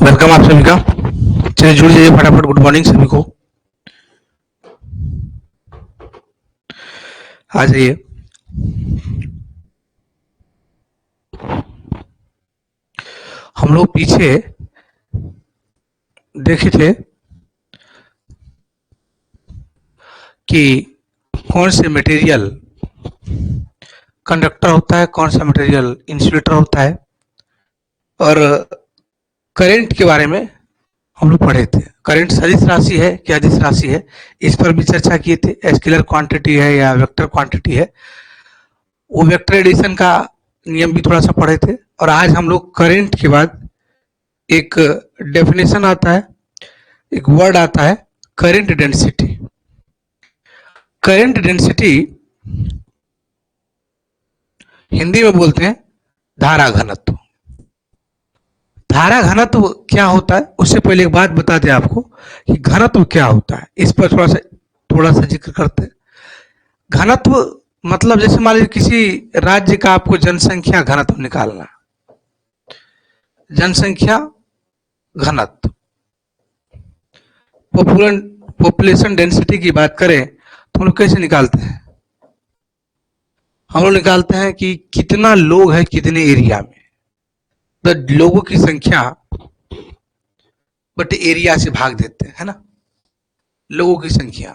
Welcome आप सभी का। चलिए जुड़ जाइए फटाफट। गुड मॉर्निंग सभी को। आ जाइए। हम लोग पीछे देखे थे कि कौन से मटेरियल कंडक्टर होता है, कौन सा मटेरियल इंसुलेटर होता है, और करंट के बारे में हम लोग पढ़े थे। करंट सदिश राशि है कि अदिश राशि है, इस पर भी चर्चा किए थे। स्केलर क्वांटिटी है या वेक्टर क्वांटिटी है, वो वेक्टर एडिशन का नियम भी थोड़ा सा पढ़े थे। और आज हम लोग करंट के बाद एक डेफिनेशन आता है, एक वर्ड आता है, current density. Current density Hindi में बोलते हैं धारा घनत्व। धारा घनत्व क्या होता है, उससे पहले एक बात बता दें आपको कि घनत्व क्या होता है। इस पर थोड़ा सा जिक्र करते हैं। घनत्व मतलब जैसे मान लीजिए किसी राज्य का आपको जनसंख्या घनत्व निकालना, जनसंख्या घनत्व, पॉपुलेशन डेंसिटी की बात करें तो हम लोग कैसे निकालते हैं? हम लोग निकालते हैं कि कितना लोग है कितने एरिया में, तो लोगों की संख्या बटे एरिया से भाग देते हैं, है ना। लोगों की संख्या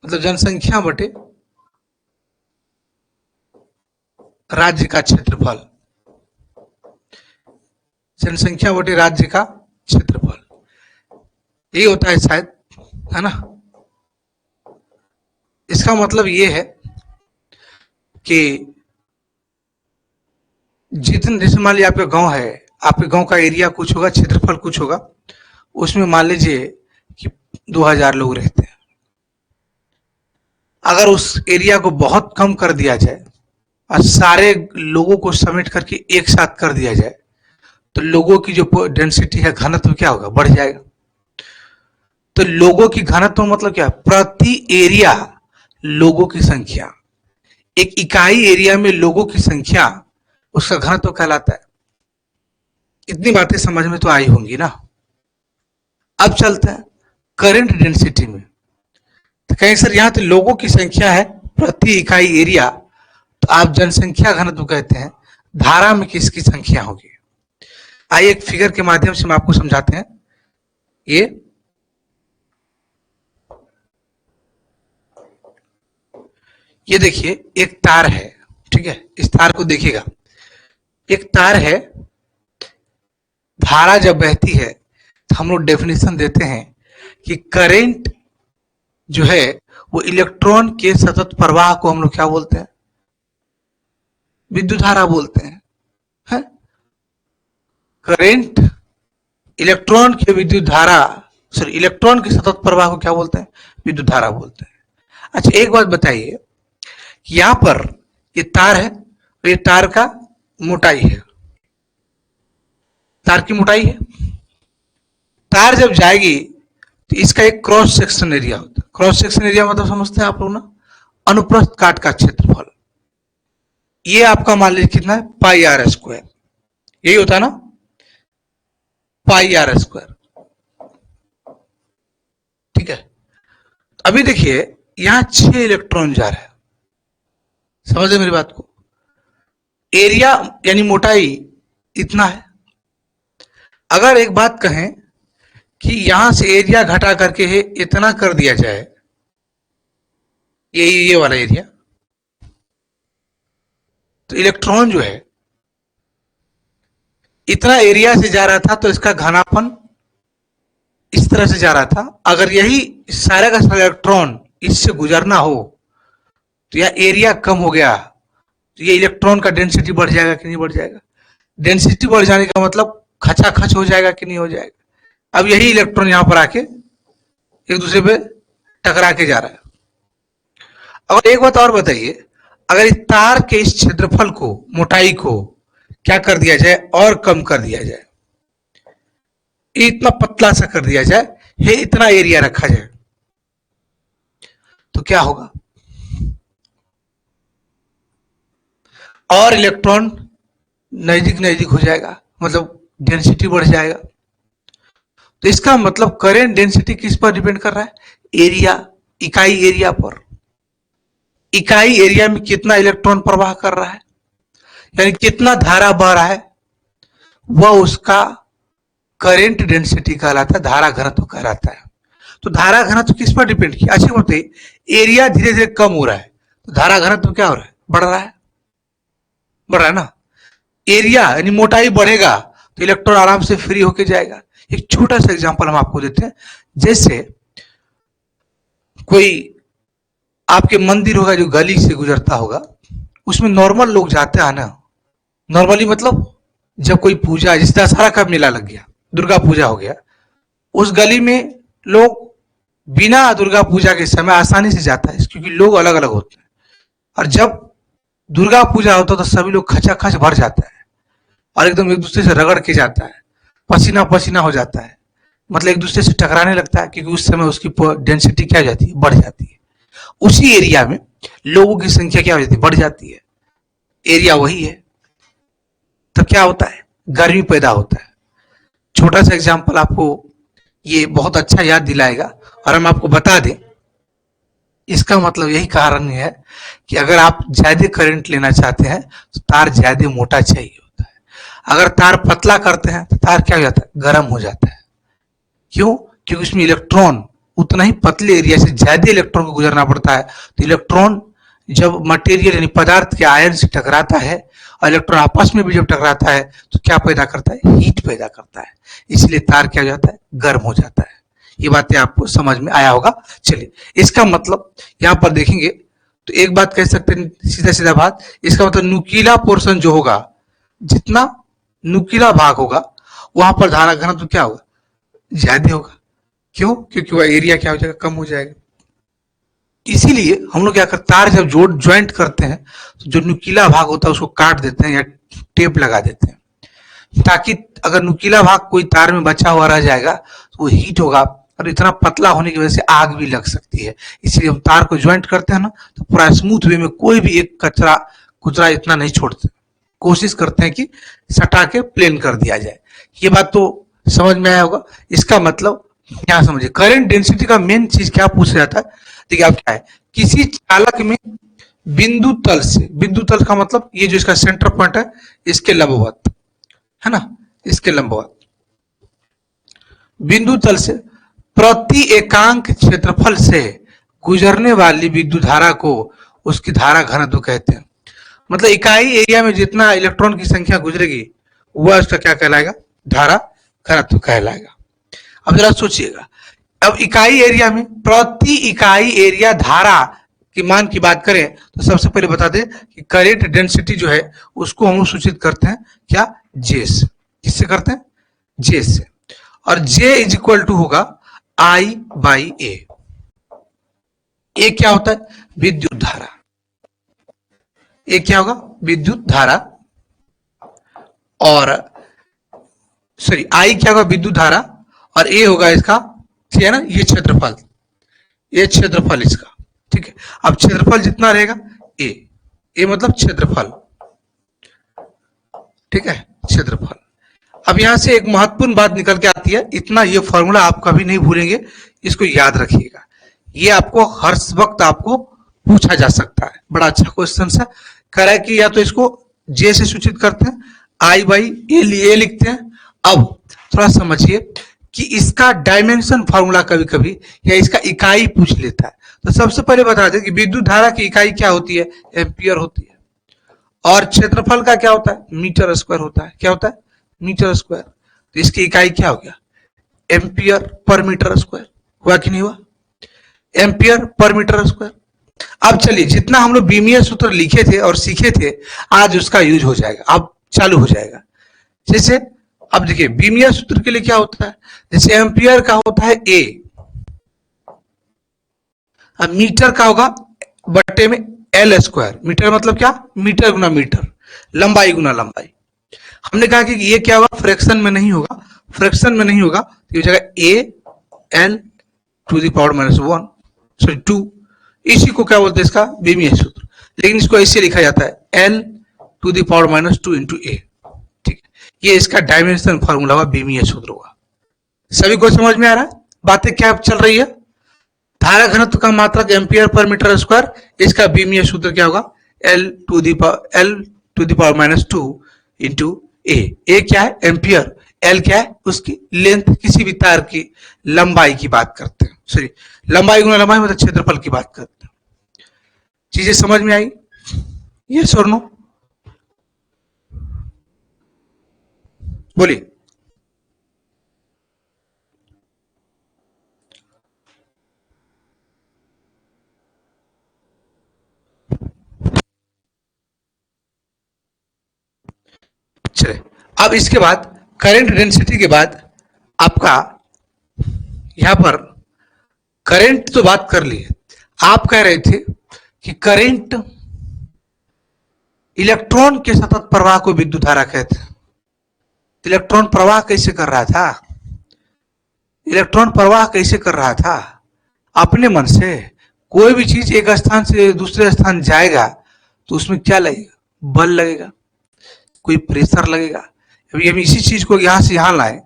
मतलब जनसंख्या बटे राज्य का क्षेत्रफल, जनसंख्या बटे राज्य का क्षेत्रफल, ये होता है शायद, है ना। इसका मतलब ये है कि जितने, जैसे मान लीजिए आपका गांव है, आपके गांव का एरिया कुछ होगा, क्षेत्रफल कुछ होगा, उसमें मान लीजिए कि 2000 लोग रहते हैं। अगर उस एरिया को बहुत कम कर दिया जाए और सारे लोगों को समेट करके एक साथ कर दिया जाए, तो लोगों की जो डेंसिटी है, घनत्व क्या होगा, बढ़ जाएगा। तो लोगों की घनत्व मतलब क्या, प्रति एरिया लोगों की संख्या, एक इकाई एरिया में लोगों की संख्या, उसका घनत्व कहलाता है। इतनी बातें समझ में तो आई होंगी ना। अब चलते हैं करंट डेंसिटी में। तो कहें सर यहाँ तो लोगों की संख्या है प्रति इकाई एरिया, तो आप जनसंख्या घनत्व कहते हैं, धारा में किसकी संख्या होगी? आइए एक फिगर के माध्यम से हम आपको समझाते हैं। ये देखिए एक तार है, ठीक है। इस तार को देखिएगा, एक तार है, धारा जब बहती है तो हम लोग डेफिनेशन देते हैं कि करंट जो है वो इलेक्ट्रॉन के सतत प्रवाह को हम लोग क्या बोलते हैं, विद्युत धारा बोलते हैं। करंट इलेक्ट्रॉन के विद्युत धारा, सॉरी, इलेक्ट्रॉन के सतत प्रवाह को क्या बोलते हैं, विद्युत धारा बोलते हैं। अच्छा एक बात बताइए, यहां पर ये तार है और ये तार का मोटाई है, तार की मोटाई है। तार जब जाएगी तो इसका एक क्रॉस सेक्शन एरिया होता है। क्रॉस सेक्शन एरिया मतलब समझते हैं आप लोग ना, अनुप्रस्थ काट का क्षेत्रफल। ये आपका मान लीजिए कितना है, पाई आर स्क्वायर, यही होता है ना, पाई आर स्क्वायर, ठीक है। अभी देखिए यहां 6 इलेक्ट्रॉन जा रहा है, समझे मेरी बात को। एरिया यानी मोटाई इतना है। अगर एक बात कहें कि यहां से एरिया घटा करके इतना कर दिया जाए, ये वाला एरिया, तो इलेक्ट्रॉन जो है इतना एरिया से जा रहा था, तो इसका घनापन इस तरह से जा रहा था। अगर यही सारे का सारा इलेक्ट्रॉन इससे गुजरना हो तो यह एरिया कम हो गया, तो ये इलेक्ट्रॉन का डेंसिटी बढ़ जाएगा कि नहीं बढ़ जाएगा? डेंसिटी बढ़ जाने का मतलब खचाखच हो जाएगा कि नहीं हो जाएगा? अब यही इलेक्ट्रॉन यहां पर आके एक दूसरे पे टकरा के जा रहा है। और एक बात और बताइए, अगर इस तार के इस क्षेत्रफल को, मोटाई को क्या कर दिया जाए और कम कर दिया जाए, इतना पतला सा कर दिया जाए, ये इतना एरिया रखा जाए, तो क्या होगा? और इलेक्ट्रॉन नजदीक नजदीक हो जाएगा, मतलब डेंसिटी बढ़ जाएगा। तो इसका मतलब करेंट डेंसिटी किस पर डिपेंड कर रहा है? एरिया, इकाई एरिया पर। इकाई एरिया में कितना इलेक्ट्रॉन प्रवाह कर रहा है, यानी कितना धारा बह रहा है, वह उसका करेंट डेंसिटी कहलाता है, धारा घनत्व कहलाता है। तो धारा घनत्व किस पर डिपेंड किया? अच्छी बात है, एरिया धीरे धीरे कम हो रहा है तो धारा घनत्व क्या हो रहा है? बढ़ रहा है, बढ़ रहा है ना। एरिया यानी मोटाई बढ़ेगा तो इलेक्ट्रॉन आराम से फ्री होके जाएगा। एक छोटा सा एग्जांपल हम आपको देते हैं, जैसे कोई आपके मंदिर होगा जो गली से गुजरता होगा, उसमें नॉर्मल लोग जाते हैं ना, नॉर्मली मतलब जब कोई पूजा, जिस दशहरा का मेला लग गया, दुर्गा पूजा हो गया, उस गली में लोग बिना दुर्गा पूजा के समय आसानी से जाता है, क्योंकि लोग अलग अलग होते हैं। और जब दुर्गा पूजा होता है तो सभी लोग खचाखच भर जाता है और एकदम एक दूसरे से रगड़ के जाता है, पसीना पसीना हो जाता है, मतलब एक दूसरे से टकराने लगता है, क्योंकि उस समय उसकी डेंसिटी क्या हो जाती है? बढ़ जाती है। उसी एरिया में लोगों की संख्या क्या हो जाती है? बढ़ जाती है। एरिया वही है, तो क्या होता है? गर्मी पैदा होता है। छोटा सा एग्जांपल आपको ये बहुत अच्छा याद दिलाएगा, और हम आपको बता दें, इसका मतलब यही कारण है कि अगर आप ज्यादा करंट लेना चाहते हैं तो तार ज्यादा मोटा चाहिए होता है। अगर तार पतला करते हैं तो तार क्या हो जाता है? गर्म हो जाता है। क्यों? क्योंकि उसमें इलेक्ट्रॉन उतना ही पतले एरिया से ज्यादा इलेक्ट्रॉन को गुजरना पड़ता है। तो इलेक्ट्रॉन जब मटेरियल यानी पदार्थ के आयन से टकराता है और इलेक्ट्रॉन आपस में भी जब टकराता है तो क्या पैदा करता है? हीट पैदा करता है। इसलिए तार क्या हो जाता है? गर्म हो जाता है। ये बातें आपको समझ में आया होगा। चलिए, इसका मतलब यहाँ पर देखेंगे तो एक बात कह सकते हैं, सीधा सीधा बात, इसका मतलब नुकीला पोर्शन जो होगा, जितना नुकीला भाग होगा वहां पर धारा घनत्व क्या होगा? ज्यादा होगा। क्यों? क्योंकि वह एरिया क्या हो जाएगा? कम हो जाएगा। इसीलिए हम लोग क्या करते, तार जब जोड़ ज्वाइंट करते हैं तो जो नुकीला भाग होता है उसको काट देते हैं या टेप लगा देते हैं, ताकि अगर नुकीला भाग कोई तार में बचा हुआ रह जाएगा तो वो हीट होगा, और इतना पतला होने की वजह से आग भी लग सकती है। इसलिए हम तार को ज्वाइंट करते हैं ना तो पूरा स्मूथ वे में कोई भी एक कचरा कुचरा इतना नहीं छोड़ते, कोशिश करते हैं कि सटा के प्लेन कर दिया जाए। ये बात तो समझ में आया होगा। इसका मतलब क्या समझिए, करंट डेंसिटी का मेन चीज क्या पूछा जाता है? देखिए आप क्या है, किसी चालक में बिंदु तल से, बिंदु तल का मतलब ये जो इसका सेंटर पॉइंट है इसके लंबवत है ना, इसके लंबवत बिंदु तल से प्रति एकांक क्षेत्रफल से गुजरने वाली विद्युत धारा को उसकी धारा घनत्व कहते हैं। मतलब इकाई एरिया में जितना इलेक्ट्रॉन की संख्या गुजरेगी वह उसका क्या कहलाएगा? धारा घनत्व कहलाएगा। अब जरा सोचिएगा, अब इकाई एरिया में प्रति इकाई एरिया धारा की मान की बात करें तो सबसे पहले बता दें कि करंट डेंसिटी जो है उसको हम सूचित करते हैं क्या? जे से। किससे करते हैं? जे से। और जे इज इक्वल टू होगा आई बाई ए। ए क्या होता है? विद्युत धारा। ए क्या होगा? विद्युत धारा। और सॉरी, आई क्या होगा? विद्युत धारा, और ए होगा इसका, ठीक है ना, ये क्षेत्रफल, ये क्षेत्रफल इसका, ठीक है। अब क्षेत्रफल जितना रहेगा ए मतलब क्षेत्रफल, ठीक है, क्षेत्रफल। अब यहां से एक महत्वपूर्ण बात निकल के आती है, इतना ये फॉर्मूला आप कभी नहीं भूलेंगे, इसको याद रखिएगा। ये आपको हर वक्त आपको पूछा जा सकता है, बड़ा अच्छा क्वेश्चन है। कह रहा है कि या तो इसको जे से सूचित करते हैं, आई बाई ए लिखते हैं। अब थोड़ा समझिए कि इसका डायमेंशन फॉर्मूला कभी कभी या इसका इकाई पूछ लेता है। तो सबसे पहले बता दें कि विद्युत धारा की इकाई क्या होती है? एम्पियर होती है। और क्षेत्रफल का क्या होता है? मीटर स्क्वायर होता है। क्या होता है? Metre square. तो इसकी इकाई क्या हो गया? Ampere per metre square. हुआ कि नहीं हुआ? Ampere per metre square. अब चलिए, जितना हम लोग बीमीय सूत्र लिखे थे और सीखे थे आज उसका यूज हो जाएगा, अब चालू हो जाएगा। जैसे अब देखिए, बीमीय सूत्र के लिए क्या होता है? जैसे एम्पियर का होता है ए, अब मीटर का होगा बट्टे में एल स्क्वायर। मीटर मतलब क्या? मीटर गुना मीटर, लंबाई गुना लंबाई। हमने कहा कि ये क्या होगा? फ्रैक्शन में नहीं होगा, फ्रैक्शन में नहीं होगा, तो ये हो जाएगा A L to the power minus 1 sorry 2। इसी को क्या बोलते हैं? इसका बीमीय सूत्र। लेकिन इसको ऐसे लिखा जाता है L to the power minus 2 into A, ठीक है। ये इसका डायमेंशन फॉर्मूला हुआ, बीमीय सूत्र हुआ। सभी को समझ में आ रहा है बातें क्या चल रही है? धारा घनत्व का मात्रक एम्पियर पर मीटर स्क्वायर, इसका बीमीय सूत्र क्या होगा? L to the power -2 into A क्या है? एम्पियर। एल क्या है? उसकी लेंथ, किसी भी तार की लंबाई की बात करते हैं, सॉरी लंबाई गुना लंबाई मतलब क्षेत्रफल की बात करते हैं। चीजें समझ में आई? यस और नो? बोलिए। चले, अब इसके बाद करंट डेंसिटी के बाद आपका यहां पर करंट तो बात कर ली है। आप कह रहे थे कि करंट इलेक्ट्रॉन के सतत प्रवाह को विद्युत धारा कहते हैं। इलेक्ट्रॉन प्रवाह कैसे कर रहा था? इलेक्ट्रॉन प्रवाह कैसे कर रहा था? अपने मन से। कोई भी चीज एक स्थान से दूसरे स्थान जाएगा तो उसमें क्या लगेगा? बल लगेगा, कोई प्रेशर लगेगा। अभी हम इसी चीज को यहां से यहां लाए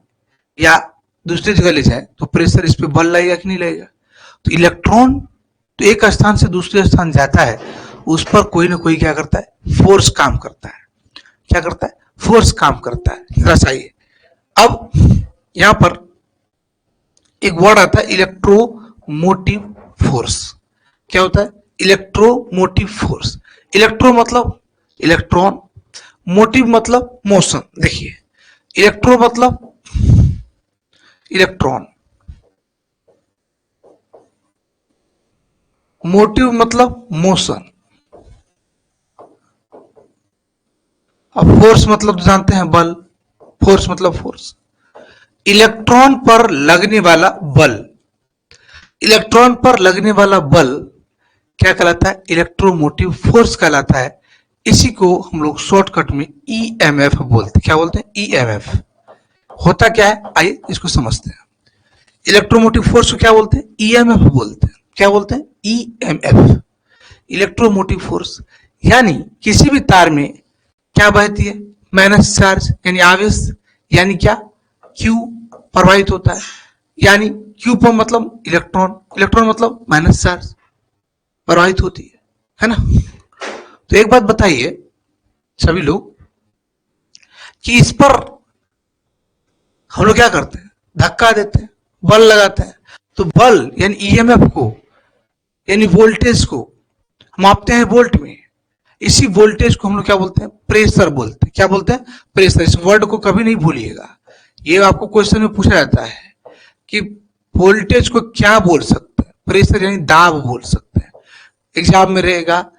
या दूसरी जगह ले जाए तो प्रेशर, इस पे बल लगेगा कि नहीं लगेगा? तो इलेक्ट्रॉन तो एक स्थान से दूसरे स्थान जाता है, उस पर कोई ना कोई क्या करता है? फोर्स काम करता है। क्या करता है? फोर्स काम करता है। दर्शाइए। अब यहां पर एक वर्ड आता है इलेक्ट्रोमोटिव फोर्स। क्या होता है? Electromotive force. इलेक्ट्रो मतलब इलेक्ट्रॉन, मोटिव मतलब मोशन। देखिए, इलेक्ट्रो मतलब इलेक्ट्रॉन, मोटिव मतलब मोशन, अब फोर्स मतलब तो जानते हैं बल। फोर्स मतलब फोर्स। इलेक्ट्रॉन पर लगने वाला बल, इलेक्ट्रॉन पर लगने वाला बल क्या कहलाता है? इलेक्ट्रोमोटिव फोर्स कहलाता है। इसी को हम लोग शॉर्टकट में ईएमएफ बोलते हैं। क्या बोलते हैं? ईएमएफ। होता क्या है, आइए इसको समझते हैं। इलेक्ट्रोमोटिव फोर्स को क्या बोलते हैं? ईएमएफ बोलते हैं। क्या बोलते हैं? EMF, electromotive force. यानी किसी भी तार में क्या बहती है? माइनस चार्ज यानी आवेश, यानी क्या? क्यू प्रवाहित होता है। यानी क्यू पर मतलब इलेक्ट्रॉन, इलेक्ट्रॉन मतलब माइनस चार्ज प्रवाहित होती है ना? तो एक बात बताइए सभी लोग कि इस पर हम लोग क्या करते हैं? धक्का देते हैं, बल लगाते हैं। तो बल यानी ईएमएफ को यानी वोल्टेज को मापते हैं वोल्ट में। इसी वोल्टेज को हम लोग क्या बोलते हैं? प्रेशर बोलते हैं। क्या बोलते हैं? प्रेशर। इस वर्ड को कभी नहीं भूलिएगा, ये आपको क्वेश्चन में पूछा जाता है कि वोल्टेज को क्या बोल सकते हैं? प्रेशर यानी दाब बोल सकते हैं। एग्जाम में रहेगा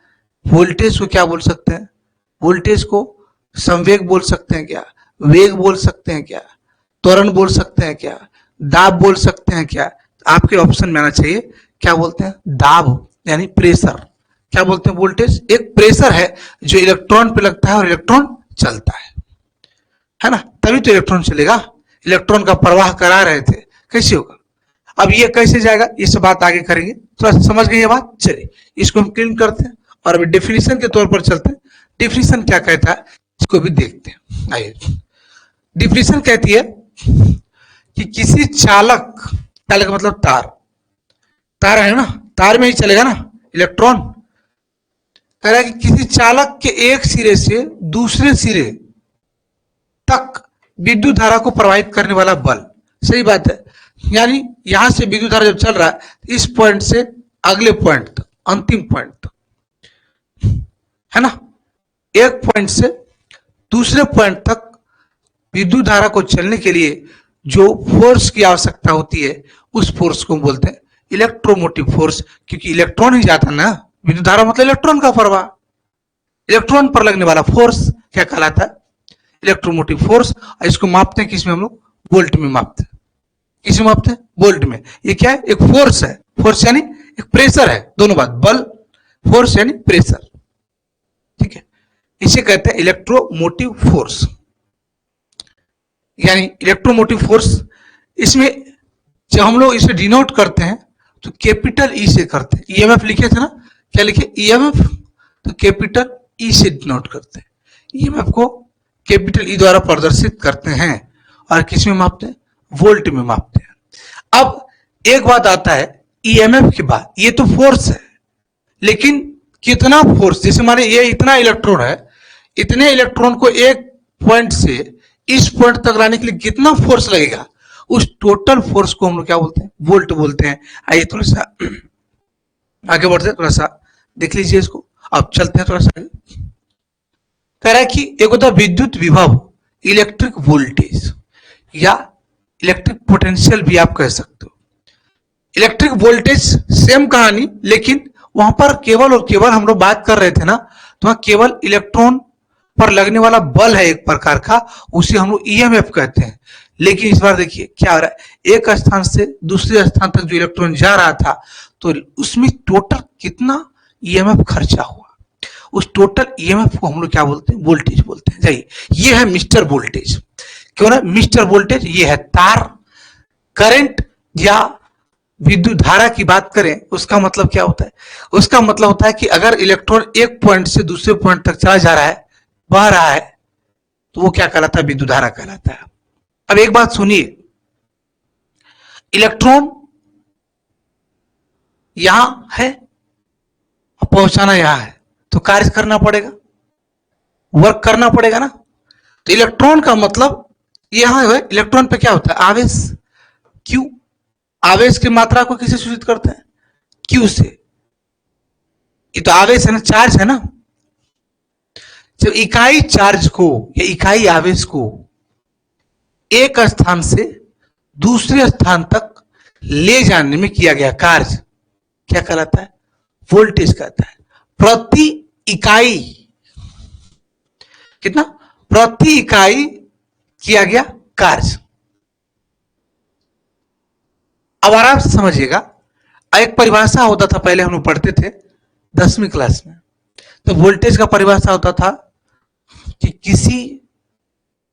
वोल्टेज को क्या बोल सकते हैं? वोल्टेज को संवेग बोल सकते हैं क्या? वेग बोल सकते हैं क्या? त्वरण बोल सकते हैं क्या? दाब बोल सकते हैं क्या? आपके ऑप्शन में आना चाहिए क्या बोलते हैं? दाब यानी प्रेशर। क्या बोलते हैं? वोल्टेज एक प्रेशर है जो इलेक्ट्रॉन पे लगता है और इलेक्ट्रॉन चलता है ना? तभी तो इलेक्ट्रॉन चलेगा। इलेक्ट्रॉन का प्रवाह करा रहे थे, कैसे होगा? अब ये कैसे जाएगा, ये सब बात आगे करेंगे। थोड़ा समझ गए ये बात? चलिए इसको हम क्लीन करते हैं और अभी डेफिनेशन के तौर पर चलते हैं। डेफिनेशन क्या कहता है इसको भी देखते हैं। आइए, डेफिनेशन कहती है कि किसी चालक, चालक मतलब तार, तार है ना, तार में ही चलेगा ना इलेक्ट्रॉन। कह रहा है कि किसी चालक के एक सिरे से दूसरे सिरे तक विद्युत धारा को प्रवाहित करने वाला बल। सही बात है। यानी यहां से विद्युत धारा जब चल रहा है इस पॉइंट से अगले पॉइंट तक, अंतिम पॉइंट तक, है ना, एक पॉइंट से दूसरे पॉइंट तक विद्युत धारा को चलने के लिए जो फोर्स की आवश्यकता होती है उस फोर्स को बोलते हैं इलेक्ट्रोमोटिव फोर्स। क्योंकि इलेक्ट्रॉन ही जाता ना, विद्युत धारा मतलब इलेक्ट्रॉन का प्रवाह। इलेक्ट्रॉन पर लगने वाला फोर्स क्या कहलाता है? Electromotive force. इसको मापते हैं किसमें? हम लोग वोल्ट में मापते हैं। किसमें मापते हैं? वोल्ट में। ये क्या है? एक फोर्स है। फोर्स यानी एक प्रेशर है, दोनों बात, बल, फोर्स यानी प्रेशर। ठीक है, इसे कहते हैं इलेक्ट्रोमोटिव फोर्स। यानी इलेक्ट्रोमोटिव फोर्स, इसमें जब हम लोग इसे डिनोट करते हैं तो कैपिटल ई से करते हैं। ईएमएफ लिखे थे ना, क्या लिखे? ईएमएफ, तो कैपिटल ई से डिनोट करते हैं। ईएमएफ को कैपिटल ई द्वारा प्रदर्शित करते हैं और किस में मापते हैं? वोल्ट में मापते हैं। अब एक बात आता है ईएमएफ की बात, ये तो फोर्स है, लेकिन कितना फोर्स, जैसे माने ये इतना इलेक्ट्रॉन है, इतने इलेक्ट्रॉन को एक पॉइंट से इस पॉइंट तक लाने के लिए कितना फोर्स लगेगा, उस टोटल फोर्स को हम लोग क्या बोलते हैं, वोल्ट बोलते हैं। आइए थोड़ा सा आगे बढ़ते हैं, थोड़ा सा देख लीजिए इसको। अब चलते हैं थोड़ा सा आगे। कह रहा है कि एक होता है विद्युत विभव, इलेक्ट्रिक वोल्टेज या इलेक्ट्रिक पोटेंशियल भी आप कह सकते हो। इलेक्ट्रिक वोल्टेज सेम कहानी, लेकिन वहां पर केवल और केवल हम लोग बात कर रहे थे ना, तो वहां केवल इलेक्ट्रॉन पर लगने वाला बल है एक प्रकार का, उसे हम लोग ईएमएफ कहते हैं। लेकिन इस बार देखिए क्या हो रहा है, एक स्थान से दूसरे स्थान तक जो इलेक्ट्रॉन जा रहा था, तो उसमें टोटल कितना ईएमएफ खर्चा हुआ, उस टोटल ईएमएफ को हम लोग क्या बोलते हैं, वोल्टेज बोलते हैं। जाइए, ये है मिस्टर वोल्टेज। क्यों ना मिस्टर वोल्टेज, ये है तार। करंट या विद्युत धारा की बात करें, उसका मतलब क्या होता है, उसका मतलब होता है कि अगर इलेक्ट्रॉन एक पॉइंट से दूसरे पॉइंट तक चला जा रहा है, बह रहा है, तो वो क्या कहलाता है, विद्युत धारा कहलाता है। अब एक बात सुनिए, इलेक्ट्रॉन यहां है, पहुंचाना यहां है, तो कार्य करना पड़ेगा, वर्क करना पड़ेगा ना। तो इलेक्ट्रॉन का मतलब यहां है, इलेक्ट्रॉन पे क्या होता है, आवेश। क्यू, आवेश की मात्रा को किसे सूचित करते हैं, क्यू से। ये तो आवेश है ना, चार्ज है ना। जब इकाई चार्ज को या इकाई आवेश को एक स्थान से दूसरे स्थान तक ले जाने में किया गया कार्य क्या कहलाता है, वोल्टेज कहता है। प्रति इकाई, कितना, प्रति इकाई किया गया कार्य। अब आराम से समझिएगा, एक परिभाषा होता था, पहले हम लोग पढ़ते थे 10वीं क्लास में, तो वोल्टेज का परिभाषा होता था कि किसी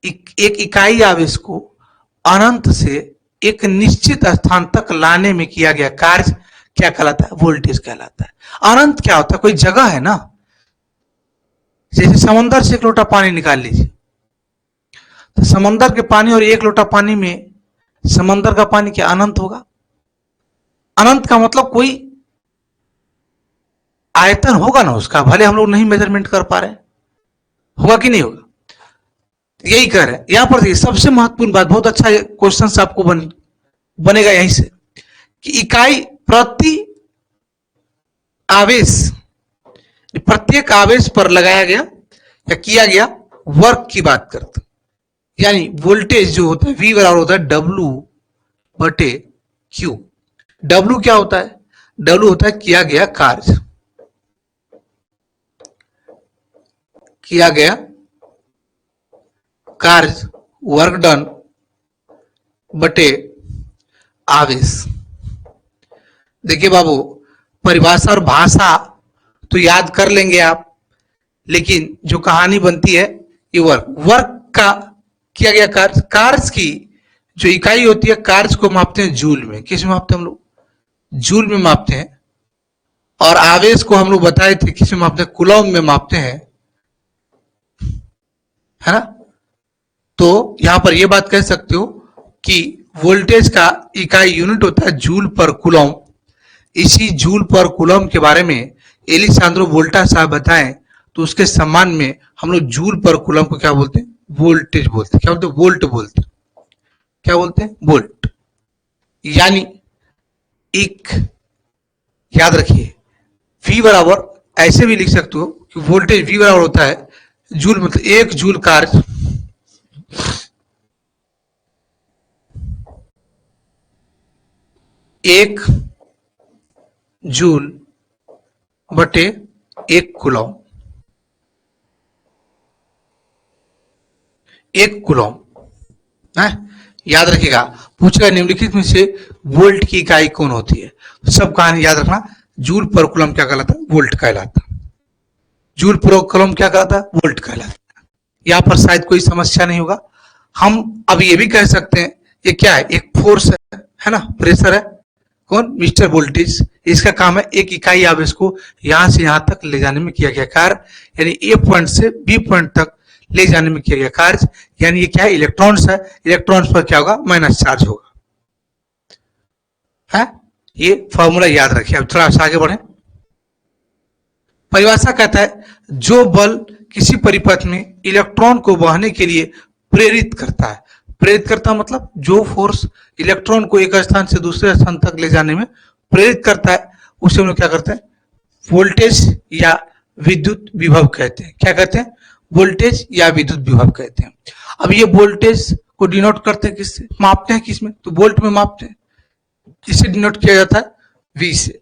एक इकाई आवेश को अनंत से एक निश्चित स्थान तक लाने में किया गया कार्य क्या कहलाता है, वोल्टेज कहलाता है। अनंत क्या होता है, कोई जगह है ना, जैसे समंदर से एक लोटा पानी निकाल लीजिए, तो समंदर के पानी और एक लोटा पानी में समंदर का पानी क्या अनंत होगा। अनंत का मतलब कोई आयतन होगा ना उसका, भले हम लोग नहीं मेजरमेंट कर पा रहे, होगा कि नहीं होगा, यही कह रहे हैं यहां पर। देखिए सबसे महत्वपूर्ण बात, बहुत अच्छा क्वेश्चन आपको बनेगा यहीं से, कि इकाई प्रति आवेश, प्रत्येक आवेश पर लगाया गया या किया गया वर्क की बात करते, यानी वोल्टेज जो होता है V बराबर होता है W बटे Q। W क्या होता है, W होता है किया गया कार्य, किया गया कार्य, वर्क डन बटे आवेश। देखिए बाबू, परिभाषा और भाषा तो याद कर लेंगे आप, लेकिन जो कहानी बनती है ये वर्क का किया गया कार्य, कार्य की जो इकाई होती है, कार्य को मापते हैं जूल में। किस में मापते हैं हम लोग, जूल में मापते हैं। और आवेश को हम लोग बताए थे किस में मापते हैं, कूलॉम में मापते हैं, है ना। तो यहां पर यह बात कह सकते हो कि वोल्टेज का इकाई यूनिट होता है जूल पर कूलॉम। इसी जूल पर कूलॉम के बारे में एलिसांद्रो वोल्टा साहब बताएं, तो उसके सम्मान में हम लोग जूल पर कूलॉम को क्या बोलते हैं, वोल्टेज बोलते हैं। क्या बोलते हैं, वोल्ट बोलते हैं। क्या बोलते हैं, वोल्ट। यानी एक, याद रखिए, V बराबर ऐसे भी लिख सकते हो कि वोल्टेज V बराबर होता है जूल, मतलब एक जूल कार्य एक जूल बटे एक कूलॉम, एक कूलॉम है। याद रखिएगा, पूछेगा निम्नलिखित में से वोल्ट की इकाई कौन होती है, सब कहानी याद रखना। जूल पर कूलॉम क्या कहलाता है, वोल्ट कहलाता है। जूल पर कूलॉम क्या कहलाता है, वोल्ट कहलाता है। यहां पर शायद कोई समस्या नहीं होगा। हम अब ये भी कह सकते हैं ये क्या है, एक फोर्स है ना, प्रेशर है, कौन, मिस्टर वोल्टेज। इसका काम है एक इकाई आवेश को यहां से यहां तक ले जाने में किया गया कार्य, यानी ए पॉइंट से बी पॉइंट तक ले जाने में किया गया कार्य। यानी ये क्या है, इलेक्ट्रॉन्स है, इलेक्ट्रॉन्स पर क्या होगा, माइनस चार्ज होगा। है। ये फॉर्मूला याद रखिए। अब थोड़ा सा आगे बढ़े। परिभाषा कहता है जो बल किसी परिपथ में इलेक्ट्रॉन को बहने के लिए प्रेरित करता है। प्रेरित करता मतलब जो फोर्स इलेक्ट्रॉन को एक स्थान से दूसरे स्थान तक ले जाने में प्रेरित करता है, उसे हम लोग क्या करते हैं, वोल्टेज या विद्युत विभव कहते हैं। क्या कहते हैं? वोल्टेज या विद्युत विभव कहते हैं। अब ये वोल्टेज को डिनोट करते हैं किससे? मापते हैं किसमें? तो वोल्ट में मापते हैं। किससे डिनोट किया जाता है? वी से।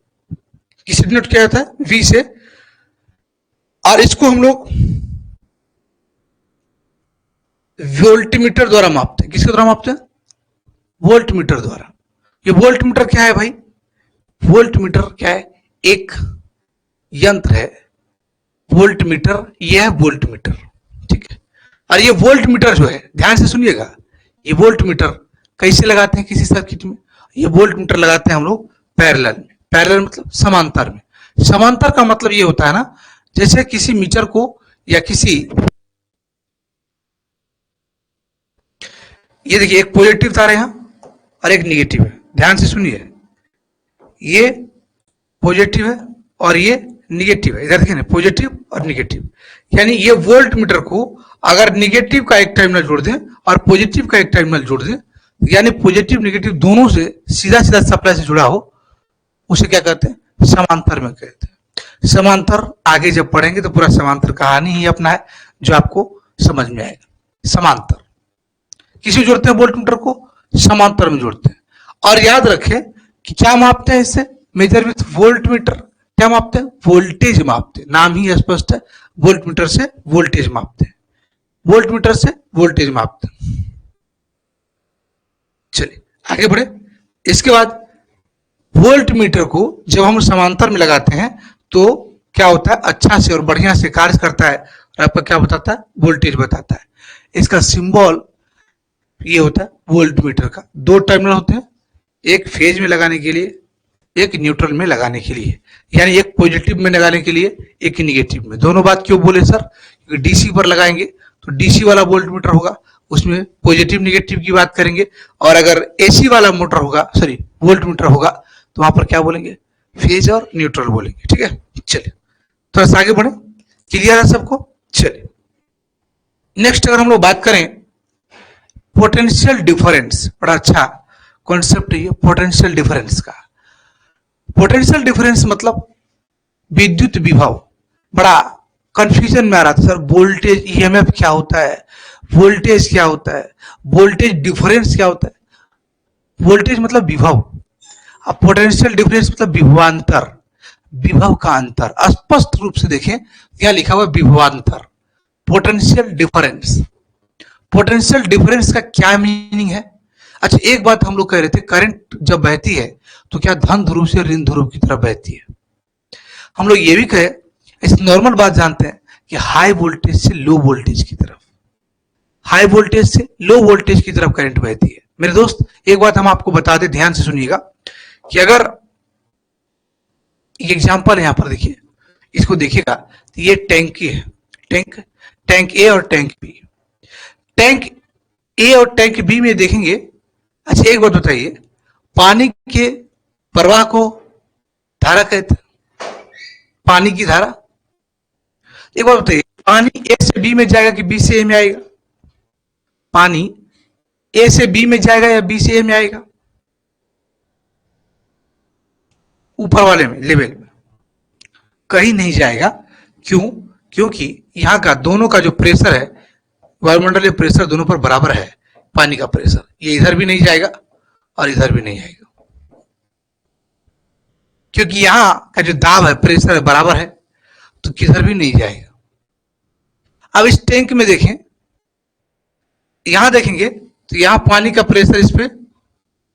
किससे डिनोट किया जाता है? वी से। और इसको हम लोग वोल्टमीटर द्वारा मापते हैं। किसके द्वारा मापते हैं? वोल्टमीटर द्वारा। ये वोल्टमीटर क्या है भाई? वोल्टमीटर क्या है? एक यंत्र है वोल्टमीटर। ये है वोल्टमीटर, ठीक है। और ये वोल्टमीटर जो है, ध्यान से सुनिएगा, ये वोल्टमीटर कैसे लगाते हैं किसी सर्किट में? ये वोल्टमीटर लगाते हैं हम लोग पैरेलल में। पैरेलल मतलब समांतर में। समांतर का मतलब ये होता है ना, जैसे किसी मीटर को या किसी, ये देखिए एक पॉजिटिव तार है यहां और एक निगेटिव है। ध्यान से सुनिए, ये पॉजिटिव है और ये निगेटिव है। इधर देखिए ना, पॉजिटिव और निगेटिव। यानी ये वोल्ट मीटर को अगर निगेटिव का एक टर्मिनल जोड़ दें और पॉजिटिव का एक टर्मिनल जोड़ दें, यानी पॉजिटिव निगेटिव दोनों से सीधा सीधा सप्लाई से जुड़ा हो, उसे क्या कहते हैं? समांतर में कहते हैं। समांतर आगे जब पढ़ेंगे तो पूरा समांतर कहानी ही अपना है जो आपको समझ में आएगा। समांतर किसी जोड़ते हैं? वोल्ट मीटर को समांतर में जोड़ते हैं। और याद रखें कि क्या मापते हैं इससे? Measure with voltmeter. क्या मापते हैं? वोल्टेज मापते हैं। नाम ही स्पष्ट है, वोल्ट मीटर से वोल्टेज मापते हैं। वोल्ट मीटर से वोल्टेज मापते हैं। चलिए आगे बढ़े। इसके बाद वोल्ट मीटर को जब हम समांतर में लगाते हैं तो क्या होता है? अच्छा से और बढ़िया से कार्य करता है और आपका क्या बताता है? वोल्टेज बताता है। इसका सिंबल ये होता है वोल्ट मीटर का। दो टर्मिनल होते हैं, एक फेज में लगाने के लिए, एक न्यूट्रल में लगाने के लिए। यानी एक पॉजिटिव में लगाने के लिए, एक नेगेटिव में। दोनों बात क्यों बोले सर? क्योंकि डीसी पर लगाएंगे तो डीसी वाला वोल्ट मीटर होगा, उसमें पॉजिटिव निगेटिव की बात करेंगे। और अगर एसी वाला मोटर होगा, सॉरी वोल्ट मीटर होगा, तो वहां पर क्या बोलेंगे? फेज और न्यूट्रल बोलेंगे। ठीक है, चलिए थोड़ा सा आगे बढ़े। क्लियर है सबको? चलिए नेक्स्ट अगर हम लोग बात करें पोटेंशियल डिफरेंस, बड़ा अच्छा कॉन्सेप्ट है ये पोटेंशियल डिफरेंस का। पोटेंशियल डिफरेंस मतलब विद्युत विभव। बड़ा कंफ्यूजन में आ रहा था सर, वोल्टेज ईएमएफ क्या होता है, वोल्टेज क्या होता है, वोल्टेज डिफरेंस क्या होता है। वोल्टेज मतलब विभव, अब पोटेंशियल डिफरेंस मतलब विभवांतर, विभव का अंतर। स्पष्ट रूप से देखें, यहां लिखा हुआ विभवांतर, पोटेंशियल डिफरेंस। पोटेंशियल डिफरेंस का क्या मीनिंग है? अच्छा एक बात हम लोग कह रहे थे, करंट जब बहती है तो क्या धन ध्रुव से ऋण ध्रुव की तरफ बहती है। हम लोग ये भी कहे, इस नॉर्मल बात जानते हैं कि हाई वोल्टेज से लो वोल्टेज की तरफ, हाई वोल्टेज से लो वोल्टेज की तरफ करंट बहती है। मेरे दोस्त एक बात हम आपको बता दें, ध्यान से सुनिएगा, कि अगर एग्जाम्पल यहां पर देखिए, इसको देखिएगा तो ये टैंकी है, टैंक ए और टैंक बी। टैंक ए और टैंक बी में देखेंगे, अच्छा एक बात बताइए, पानी के प्रवाह को धारा कहते हैं, पानी की धारा। एक बात बताइए, पानी ए से बी में जाएगा कि बी से ए में आएगा? पानी ए से बी में जाएगा या बी से ए में आएगा? ऊपर वाले में, लेवल में कहीं नहीं जाएगा। क्यों? क्योंकि यहां का दोनों का जो प्रेशर है, वायुमंडलीय प्रेशर दोनों पर बराबर है। पानी का प्रेशर ये इधर भी नहीं जाएगा और इधर भी नहीं आएगा, क्योंकि यहां का जो दाब है, प्रेशर है, बराबर है, तो किधर भी नहीं जाएगा। अब इस टैंक में देखें, यहां देखेंगे तो यहां पानी का प्रेशर इस पे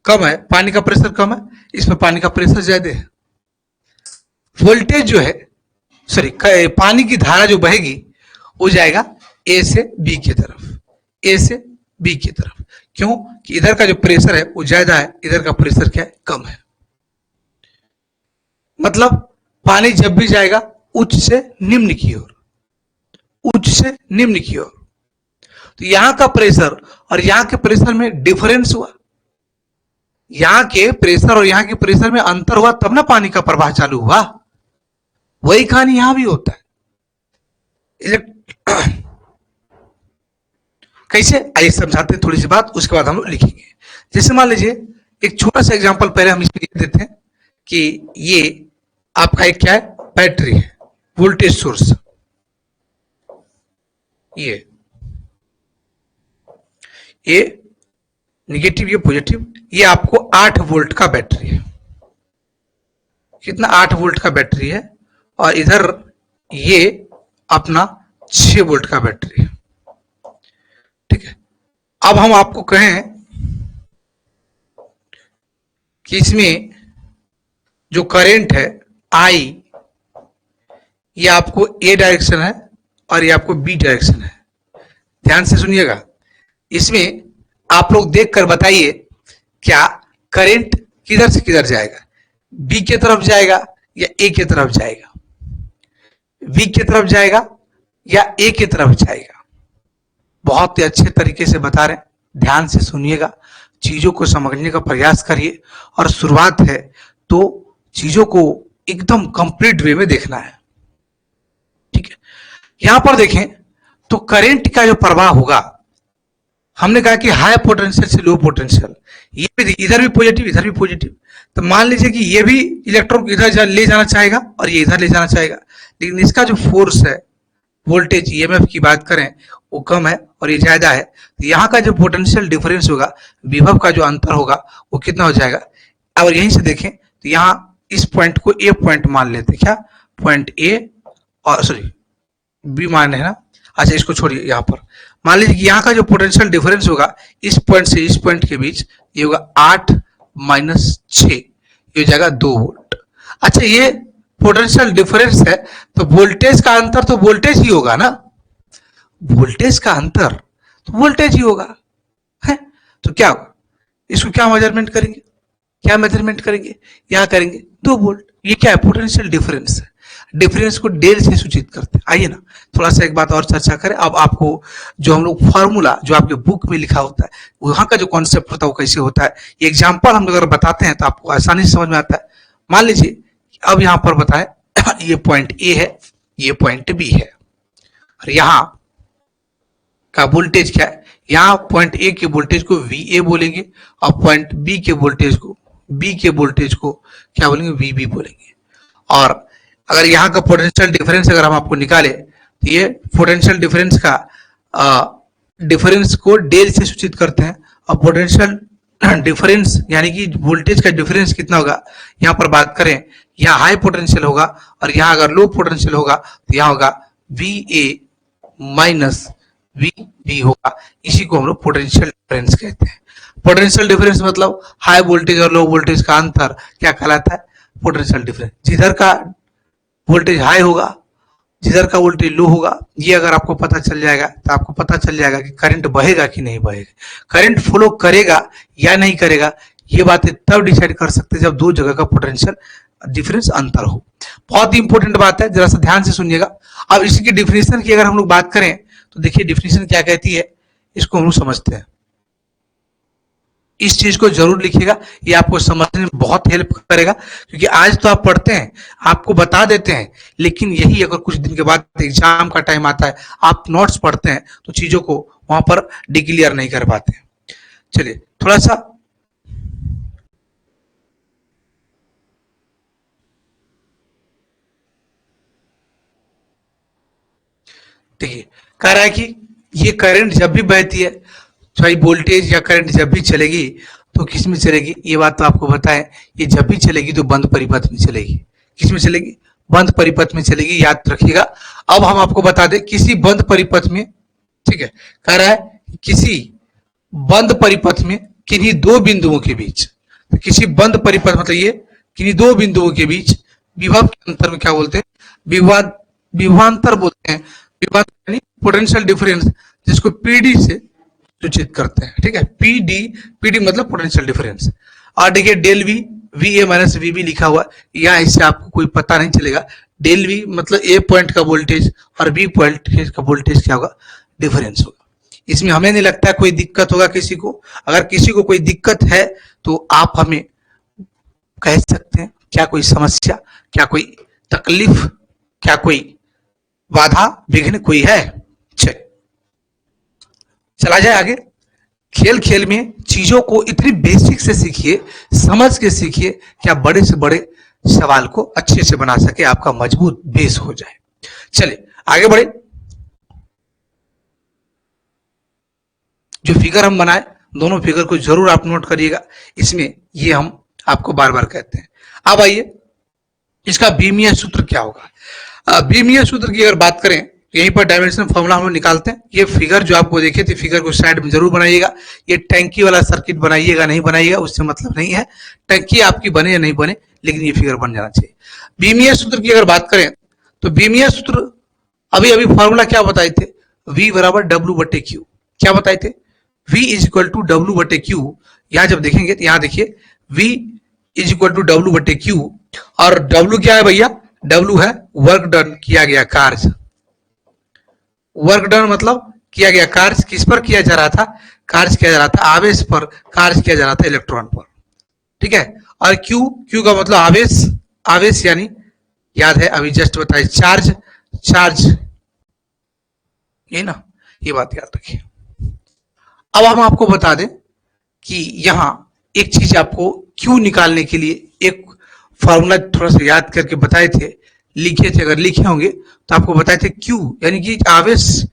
कम है, पानी का प्रेशर कम है, इस पे पानी का प्रेशर ज्यादा है। वोल्टेज जो है, सॉरी पानी की धारा जो बहेगी वो जाएगा ए से बी की तरफ, ए से बी की तरफ। क्यों? कि इधर का जो प्रेशर है वो ज्यादा है, इधर का प्रेशर क्या है? कम है। मतलब पानी जब भी जाएगा उच्च से निम्न की ओर, उच्च से निम्न की ओर, तो यहां का प्रेशर और यहां के प्रेशर में डिफरेंस हुआ, यहाँ के प्रेशर और यहाँ के प्रेशर में अंतर हुआ तब ना पानी का प्रवाह चालू हुआ। वही कहानी यहां भी होता है। कैसे, आइए समझाते हैं थोड़ी सी बात, उसके बाद हम लोग लिखेंगे। जैसे मान लीजिए एक छोटा सा एग्जांपल पहले हम इसमें लिख देते हैं कि ये आपका एक क्या है, बैटरी है, वोल्टेज सोर्स, ये निगेटिव, ये पॉजिटिव, ये आपको 8 वोल्ट का बैटरी है। कितना, 8 वोल्ट का बैटरी है, और इधर ये अपना 6 वोल्ट का बैटरी है। ठीक है, अब हम आपको कहें कि इसमें जो करंट है I, ये आपको ए डायरेक्शन है और ये आपको बी डायरेक्शन है। ध्यान से सुनिएगा, इसमें आप लोग देखकर बताइए क्या करंट किधर से किधर जाएगा, बी की तरफ जाएगा या ए की तरफ जाएगा, बी की तरफ जाएगा या ए की तरफ जाएगा। बहुत ही अच्छे तरीके से बता रहे हैं, ध्यान से सुनिएगा, चीजों को समझने का प्रयास करिए, और शुरुआत है तो चीजों को एकदम कंप्लीट वे में देखना है। ठीक है, यहां पर देखें तो करंट का जो प्रवाह होगा, हमने कहा कि हाई पोटेंशियल से लो पोटेंशियल, ये भी इधर भी पॉजिटिव इधर भी पॉजिटिव, तो मान लीजिए कि ये भी इलेक्ट्रॉन इधर ले जाना चाहेगा और ये इधर ले जाना चाहेगा, लेकिन इसका जो फोर्स है, वोल्टेज ईएमएफ की बात करें, वो कम है और ये ज्यादा है, तो यहाँ का जो पोटेंशियल डिफरेंस होगा, विभव का जो अंतर होगा, वो कितना हो जाएगा। और यहीं से देखें तो यहाँ इस पॉइंट को ए पॉइंट मान लेते हैं, क्या पॉइंट ए, और सॉरी बी मान है ना, अच्छा इसको छोड़िए, यहाँ पर मान लीजिए कि यहाँ का जो पोटेंशियल डिफरेंस होगा इस पॉइंट से इस पॉइंट के बीच, ये होगा 8 माइनस 6, ये हो जाएगा 2 वोल्ट। अच्छा, ये पोटेंशियल डिफरेंस है, तो वोल्टेज का अंतर तो वोल्टेज ही होगा ना, वोल्टेज का अंतर तो वोल्टेज ही होगा है। तो क्या होगा, इसको क्या मेजरमेंट करेंगे, क्या मेजरमेंट करेंगे, यहाँ करेंगे 2 वोल्ट। ये क्या है, पोटेंशियल डिफरेंस है, डिफरेंस को डेल से सूचित करते हैं। आइए ना थोड़ा सा एक बात और चर्चा करें। अब आपको जो हम लोग फार्मूला जो आपके बुक में लिखा होता है, वहां का जो कॉन्सेप्ट होता है वो कैसे होता है, ये एग्जाम्पल हम अगर बताते हैं तो आपको आसानी से समझ में आता है। मान लीजिए अब यहाँ पर बताएं ये पॉइंट ए है, ये पॉइंट बी है, और यहाँ का वोल्टेज क्या है, यहाँ पॉइंट ए के वोल्टेज को वी ए बोलेंगे, और पॉइंट बी के वोल्टेज को क्या बोलेंगे, वी बी बोलेंगे। और अगर यहाँ का पोटेंशियल डिफरेंस अगर हम आपको निकाले, तो ये पोटेंशियल डिफरेंस का डिफरेंस को डेल से सूचित करते हैं, और पोटेंशियल डिफरेंस यानी कि वोल्टेज का डिफरेंस कितना होगा, यहाँ पर बात करें, यहाँ हाई पोटेंशियल होगा और यहाँ अगर लो पोटेंशियल होगा तो यहाँ होगा V A minus V B होगा। इसी को हम लोग पोटेंशियल डिफरेंस कहते हैं। पोटेंशियल डिफरेंस मतलब हाई वोल्टेज और लो वोल्टेज का अंतर क्या कहलाता है, पोटेंशियल डिफरेंस। जिधर का वोल्टेज हाई होगा, जिधर का वोल्टेज लो होगा, ये अगर आपको पता चल जाएगा तो आपको पता चल जाएगा कि करंट बहेगा कि नहीं बहेगा, करंट फ्लो करेगा या नहीं करेगा। ये बातें तब डिसाइड कर सकते हैं जब दो जगह का पोटेंशियल डिफरेंस अंतर हो। बहुत ही इंपॉर्टेंट बात है, जरा सा ध्यान से सुनिएगा। अब इसकी डिफिनेशन की अगर हम लोग बात करें तो देखिए डिफिनेशन क्या कहती है, इसको हम लोग समझते हैं। इस चीज को जरूर लिखिएगा, ये आपको समझने में बहुत हेल्प करेगा, क्योंकि आज तो आप पढ़ते हैं, आपको बता देते हैं, लेकिन यही अगर कुछ दिन के बाद एग्जाम का टाइम आता है, आप नोट्स पढ़ते हैं तो चीजों को वहां पर डिक्लेयर नहीं कर पाते। चलिए थोड़ा सा देखिए, कह रहा है कि ये करंट जब भी बहती है, चाहे वोल्टेज या करंट जब भी चलेगी तो किस में चलेगी, ये बात तो आपको बताएं, ये जब भी चलेगी तो बंद परिपथ में चलेगी। किस में चलेगी, बंद परिपथ में चलेगी, याद रखिएगा। अब हम आपको बता दें किसी बंद परिपथ में, ठीक है, कह रहा है किसी बंद परिपथ में किन्हीं दो बिंदुओं के बीच, तो किसी बंद परिपथ मतलब ये किन्हीं दो बिंदुओं के बीच विभव के अंतर में क्या बोलते हैं, विभवांतर बोलते हैं। विभवांतर यानी पोटेंशियल डिफरेंस, जिसको पीडी से सूचित करते हैं। ठीक है, पीडी मतलब पोटेंशियल डिफरेंस। और देखिए del V, V A minus V B लिखा हुआ, यहाँ इससे आपको कोई पता नहीं चलेगा। डेल वी मतलब ए पॉइंट का वोल्टेज और बी पॉइंट का वोल्टेज क्या होगा, डिफरेंस होगा। इसमें हमें नहीं लगता है कोई दिक्कत होगा किसी को। अगर किसी को कोई दिक्कत है तो आप हमें कह सकते हैं, क्या कोई समस्या, क्या कोई तकलीफ, क्या कोई बाधा विघ्न कोई है? चल चला जाए आगे। खेल खेल में चीजों को इतनी बेसिक से सीखिए, समझ के सीखिए कि आप बड़े से बड़े सवाल को अच्छे से बना सके, आपका मजबूत बेस हो जाए। चलिए आगे बढ़े। जो फिगर हम बनाए, दोनों फिगर को जरूर आप नोट करिएगा, इसमें ये हम आपको बार बार कहते हैं। अब आइए इसका बीमीय सूत्र क्या होगा। बीमीय सूत्र की अगर बात करें, यहीं पर डायमेंशन फॉर्मूला हम लोग निकालते हैं। ये फिगर जो आपको देखे थे, फिगर को साइड में जरूर बनाइएगा। ये टैंकी वाला सर्किट बनाइएगा नहीं बनाइएगा उससे मतलब नहीं है, टैंकी आपकी बने या नहीं बने, लेकिन ये फिगर बन जाना चाहिए। बीमीय सूत्र की अगर बात करें तो बीमीय सूत्र अभी अभी फॉर्मूला क्या बताए थे, V बराबर W/Q। क्या बताए थे? V is equal to W/Q। यहां जब देखेंगे तो यहां देखिए V is equal to W/Q, और W क्या है भैया? W है वर्क डन, किया गया कार्य। वर्क डन मतलब किया गया कार्य। किस पर किया जा रहा था? कार्य किया जा रहा था आवेश पर, कार्य किया जा रहा था इलेक्ट्रॉन पर। ठीक है। और क्यू का मतलब आवेश, आवेश यानी याद है अभी जस्ट बताइए चार्ज, चार्ज, ये ना, ये बात याद रखिए। अब हम आपको बता दें कि यहां एक चीज आपको क्यू निकालने के लिए एक फॉर्मूला थोड़ा सा याद करके बताए थे, लिखे थे, अगर लिखे होंगे तो आपको बताए थे क्यू यानी कि आवेश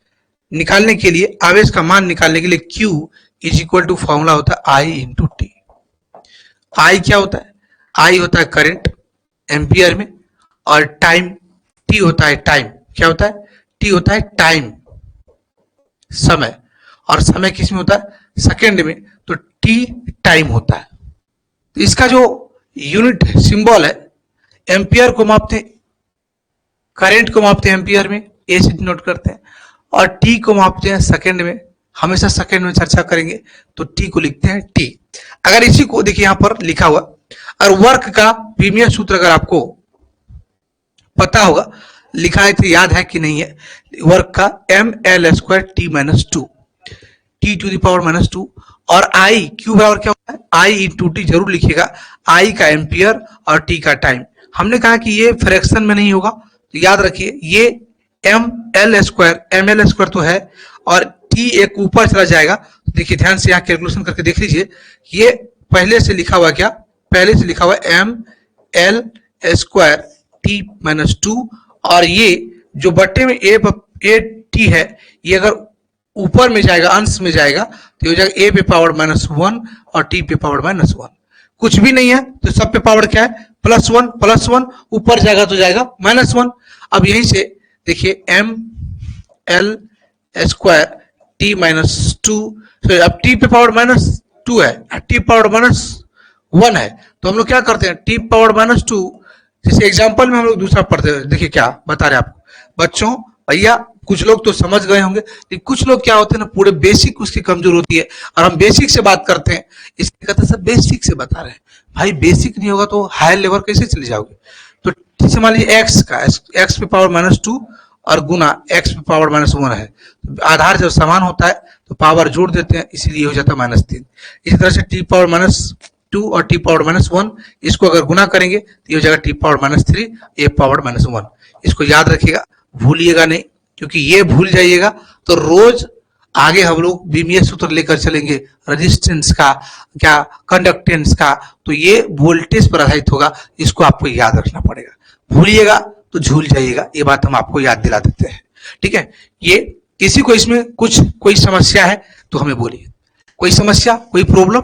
निकालने के लिए, आवेश का मान निकालने के लिए Q is equal to formula होता है आई इंटू टी। आई क्या होता है? आई होता है करंट एम्पियर में, और टाइम, टी होता है टाइम। क्या होता है? टी होता है टाइम, समय, और समय किस में होता है? सेकेंड में, तो टी टाइम होता है। तो इसका जो यूनिट सिंबल है, एम्पियर को मापते हैं, करंट को मापते हैं एम्पियर में, ए से नोट करते हैं, और टी को मापते हैं सेकेंड में, हमेशा सेकेंड में चर्चा करेंगे, तो टी को लिखते हैं टी। अगर इसी को देखिए यहां पर लिखा हुआ, और वर्क का बीमीय सूत्र अगर आपको पता होगा, लिखा है तो याद है कि नहीं है, वर्क का ml²t-2, t⁻², और आई क्यू बराबर क्या होता है? आई इंटू टी जरूर लिखिएगा, आई का एम्पियर और टी का टाइम। हमने कहा कि ये फ्रैक्शन में नहीं होगा, तो याद रखिए ये ml² तो है, और टी एक ऊपर चला जाएगा। देखिए ध्यान से यहाँ कैलकुलेशन करके देख लीजिए, ये पहले से लिखा हुआ, क्या पहले से लिखा हुआ ml²t-2, और ये जो बट्टे में ए टी है, ये अगर ऊपर में जाएगा, अंश में जाएगा, तो ये हो जाएगा ए पे पावर -1 और टी पे पावर -1। कुछ भी नहीं है तो सब पे पावर क्या है? +1, ऊपर जाएगा तो जाएगा -1। अब यहीं से देखिए ml²t-2, अब टी पे पावर -2 है, टी पावर -1 है, तो हम लोग क्या करते हैं? टी पावर -2, जैसे एग्जांपल में हम लोग दूसरा पढ़ते हैं। देखिए क्या बता रहे हैं आपको बच्चों, भैया कुछ लोग तो समझ गए होंगे, लेकिन कुछ लोग क्या होते हैं ना, पूरे बेसिक उसकी कमजोर होती है, और हम बेसिक से बात करते हैं, इसलिए कहते हैं सब बेसिक से बता रहे हैं। भाई बेसिक नहीं होगा तो हायर लेवल कैसे चले जाओगे? तो जैसे मान लीजिए एक्स का, एक्स पे पावर -2 और गुना एक्स पे पावर -1 है, आधार जब समान होता है तो पावर जोड़ देते हैं, इसीलिए हो जाता है -3। इसी तरह से टी पावर -2 और टी पावर -1, इसको अगर गुना करेंगे तो ये हो जाएगा टी पावर -3 ए पावर -1। इसको याद रखिएगा, भूलिएगा नहीं, क्योंकि ये भूल जाइएगा तो रोज आगे हम लोग बीमीय सूत्र लेकर चलेंगे, रेजिस्टेंस का, क्या कंडक्टेंस का, तो ये वोल्टेज पर आधारित होगा, इसको आपको याद रखना पड़ेगा। भूलिएगा तो झूल जाइएगा, ये बात हम आपको याद दिला देते हैं। ठीक है, ये किसी को इसमें कुछ कोई समस्या है तो हमें बोलिए, कोई समस्या, कोई प्रॉब्लम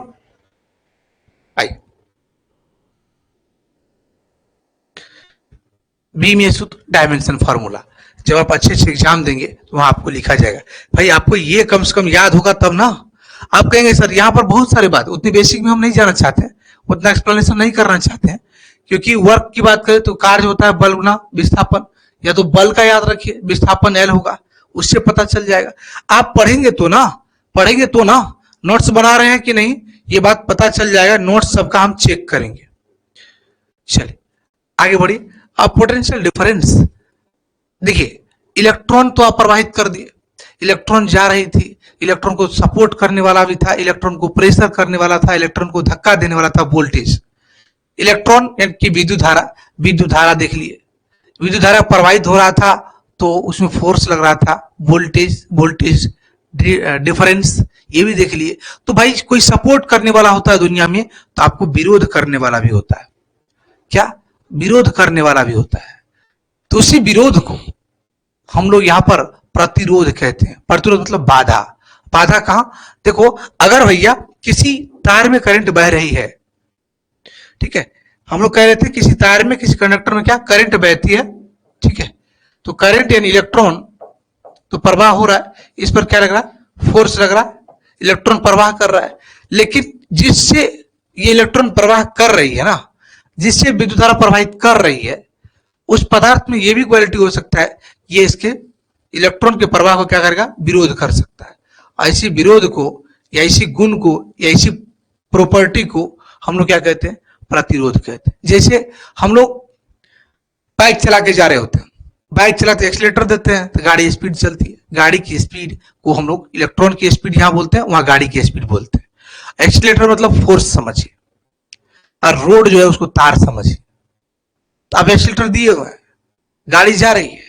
आई? बीमीय सूत्र, डायमेंशन फार्मूला, जब आप अच्छे से एग्जाम देंगे तो वहां आपको लिखा जाएगा। भाई आपको ये कम से कम याद होगा तब ना। आप कहेंगे सर यहाँ पर बहुत सारी बात, उतनी बेसिक में हम नहीं जाना चाहते हैं, उतना एक्सप्लेनेशन नहीं करना चाहते हैं, क्योंकि वर्क की बात करें तो कार्य होता है बल गुना विस्थापन, या तो बल का याद रखिए, विस्थापन एल होगा, उससे पता चल जाएगा। आप पढ़ेंगे तो ना, पढ़ेंगे तो ना, नोट्स बना रहे हैं कि नहीं, ये बात पता चल जाएगा, नोट्स सबका हम चेक करेंगे। चलिए आगे बढ़िए। अब पोटेंशियल डिफरेंस देखिए, इलेक्ट्रॉन तो आप प्रवाहित कर दिए, इलेक्ट्रॉन जा रही थी, इलेक्ट्रॉन को सपोर्ट करने वाला भी था, इलेक्ट्रॉन को प्रेशर करने वाला था, इलेक्ट्रॉन को धक्का देने वाला था वोल्टेज। इलेक्ट्रॉन यानी कि विद्युत धारा देख लिए, विद्युत धारा प्रवाहित हो रहा था तो उसमें फोर्स लग रहा था, वोल्टेज डिफरेंस ये भी देख लिए। तो भाई कोई सपोर्ट करने वाला होता है दुनिया में तो आपको विरोध करने वाला भी होता है। क्या? विरोध करने वाला भी होता है। तो उसी विरोध को हम लोग यहाँ पर प्रतिरोध कहते हैं। प्रतिरोध मतलब बाधा। बाधा कहां? देखो, अगर भैया किसी तार में करंट बह रही है, ठीक है, हम लोग कह रहे थे किसी तार में, किसी कंडक्टर में क्या करंट बहती है, ठीक है, तो करंट यानी इलेक्ट्रॉन तो प्रवाह हो रहा है, इस पर क्या लग रहा है? फोर्स लग रहा है, इलेक्ट्रॉन प्रवाह कर रहा है। लेकिन जिससे ये इलेक्ट्रॉन प्रवाह कर रही है ना, जिससे विद्युत धारा प्रवाहित कर रही है, उस पदार्थ में ये भी क्वालिटी हो सकता है, ये इसके इलेक्ट्रॉन के प्रवाह को क्या करेगा? विरोध कर सकता है। ऐसी विरोध को या इसी गुण को या इसी प्रॉपर्टी को हम लोग क्या कहते हैं? प्रतिरोध कहते हैं। जैसे हम लोग बाइक चला के जा रहे होते हैं, बाइक चलाते एक्सीलेटर देते हैं तो गाड़ी स्पीड चलती है। गाड़ी की स्पीड को हम लोग इलेक्ट्रॉन की स्पीड यहां बोलते हैं, वहां गाड़ी की स्पीड बोलते हैं। एक्सीलेटर मतलब फोर्स समझिए, और रोड जो है उसको तार समझिए। तो आप एक्सीलेटर दिए हुए हैं, गाड़ी जा रही है,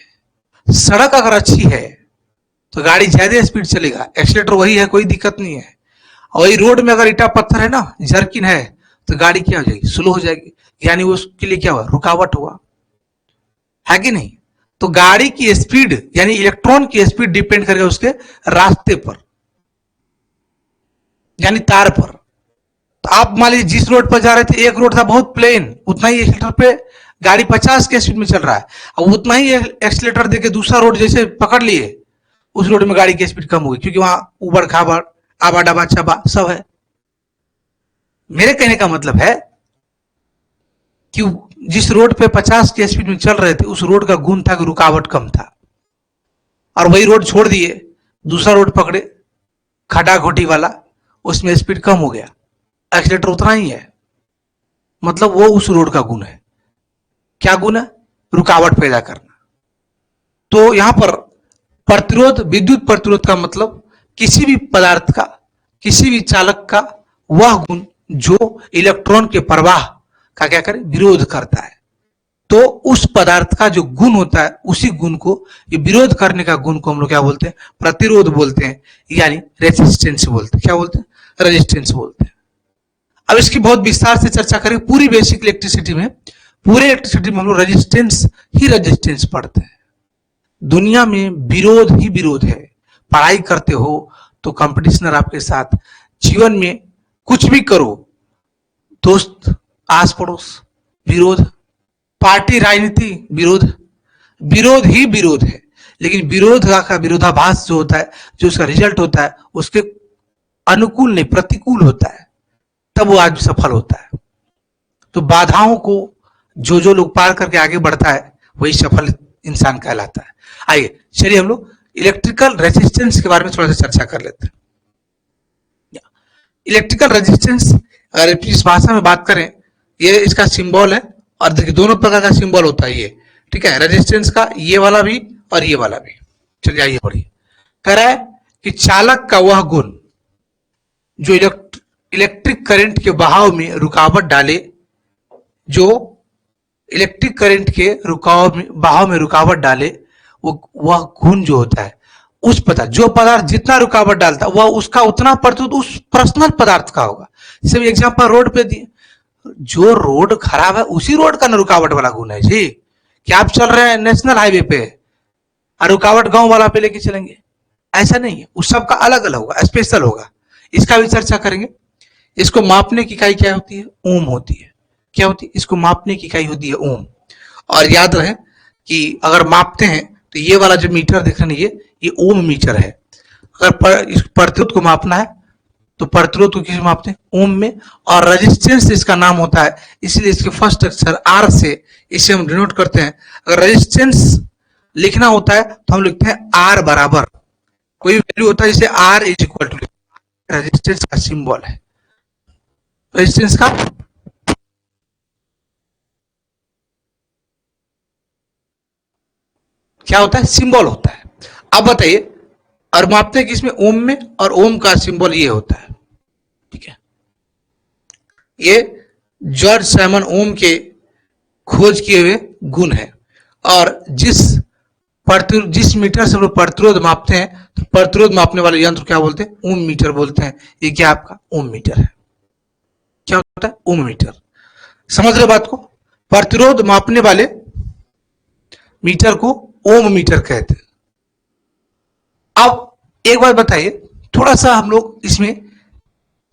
सड़क अगर अच्छी है तो गाड़ी ज्यादा स्पीड चलेगा, एक्सीलेटर वही है, कोई दिक्कत नहीं है। और वही रोड में अगर ईटा पत्थर है ना, जर्किन है, तो गाड़ी क्या हो जाएगी? स्लो हो जाएगी, यानी उसके लिए क्या हुआ? रुकावट हुआ, है कि नहीं? तो गाड़ी की स्पीड यानी इलेक्ट्रॉन की स्पीड डिपेंड करेगा उसके रास्ते पर, यानी तार पर। तो आप मान लीजिए जिस रोड पर जा रहे थे, एक रोड था बहुत प्लेन, उतना ही एक्सीलेटर पे गाड़ी 50 के स्पीड में चल रहा है, और उतना ही एक्सीलेटर देके दूसरा रोड जैसे पकड़ लिए, उस रोड में गाड़ी की स्पीड कम होगी, क्योंकि वहां उबड़ खाबड़, आबा डाबा चबा सब है। मेरे कहने का मतलब है कि जिस रोड पे 50 की स्पीड में चल रहे थे, उस रोड का गुण था कि रुकावट कम था, और वही रोड छोड़ दिए, दूसरा रोड पकड़े खड़ा खोटी वाला, उसमें स्पीड कम हो गया, एक्सीलेटर उतना ही है। मतलब वो उस रोड का गुण है। क्या गुण है? रुकावट पैदा करना। तो यहां पर प्रतिरोध, विद्युत प्रतिरोध का मतलब किसी भी पदार्थ का, किसी भी चालक का वह गुण जो इलेक्ट्रॉन के प्रवाह का क्या करे? विरोध करता है। तो उस पदार्थ का जो गुण होता है, उसी गुण को, ये विरोध करने का गुण को हम लोग क्या बोलते हैं? प्रतिरोध बोलते हैं, यानी रेजिस्टेंस बोलते हैं। क्या बोलते हैं? रेजिस्टेंस बोलते हैं। अब इसकी बहुत विस्तार से चर्चा करें। पूरी बेसिक इलेक्ट्रिसिटी में, पूरे इलेक्ट्रिसिटी में हम लोग रेजिस्टेंस ही रेजिस्टेंस पढ़ते हैं। दुनिया में विरोध ही विरोध है। पढ़ाई करते हो तो कंपटीशनर आपके साथ, जीवन में कुछ भी करो, दोस्त, आस पड़ोस, विरोध, पार्टी, राजनीति, विरोध, विरोध ही विरोध है। लेकिन विरोध का विरोधाभास जो होता है, जो उसका रिजल्ट होता है, उसके अनुकूल नहीं, प्रतिकूल होता है, तब वो आदमी सफल होता है। तो बाधाओं को जो जो लोग पार करके आगे बढ़ता है, वही सफल इंसान कहलाता है। आइए चलिए हम लोग इलेक्ट्रिकल रेजिस्टेंस के बारे में थोड़ा सा चर्चा कर लेते हैं। इलेक्ट्रिकल रेजिस्टेंस अगर इस भाषा में बात करें, ये इसका सिंबल है, और देखिए दोनों प्रकार का सिंबल होता है ये, ठीक है, रेजिस्टेंस का, ये वाला भी और ये वाला भी। चलिए आइए पढ़िए। कह रहा है कि चालक का वह गुण जो इलेक्ट्रिक करंट के बहाव में रुकावट डाले, जो इलेक्ट्रिक करंट के बहाव में रुकावट डाले, वो वह गुण जो होता है, उस पदार्थ, जो पदार्थ जितना रुकावट डालता है, वह उसका उतना प्रतिरोध उस पर्सनल पदार्थ का होगा। जैसे एग्जांपल रोड पे दिए, जो रोड खराब है उसी रोड का न रुकावट वाला गुण है जी। क्या आप चल रहे हैं नेशनल हाईवे पे और रुकावट गांव वाला पे लेके चलेंगे? ऐसा नहीं है, उस सब का अलग अलग होगा, स्पेशल होगा। इसका भी चर्चा करेंगे। इसको मापने की इकाई क्या होती है? ओम होती है। क्या होती है? इसको मापने की इकाई होती है ओम। और याद रहे कि अगर मापते हैं तो ये वाला जो मीटर देख रहे हैं, ये ओम मीटर है। अगर इस प्रतिरोध को मापना है तो प्रतिरोध को किस मापते हैं? ओम में। और रेजिस्टेंस इसका नाम होता है, इसलिए इसके फर्स्ट अक्षर आर से इसे हम डिनोट करते हैं। अगर रेजिस्टेंस लिखना होता है तो हम लिखते हैं आर बराबर कोई वैल्यू होता है, जैसे R is equal to, resistance का सिंबल है। रेजिस्टेंस का क्या होता है? सिंबल होता है। अब बताइए, और मापते हैं किसमें, ओम में, और ओम का सिंबल ये होता है, ठीक है। ये जॉर्ज साइमन ओम के खोज किए हुए गुण है। और जिस मीटर से हम लोग प्रतिरोध मापते हैं, तो प्रतिरोध मापने वाले यंत्र क्या बोलते हैं, ओम मीटर बोलते हैं। ये क्या आपका ओम मीटर है, क्या होता है, ओम मीटर। समझ रहे बात को, प्रतिरोध मापने वाले मीटर को ओम मीटर कहते हैं। अब एक बात बताइए, थोड़ा सा हम लोग इसमें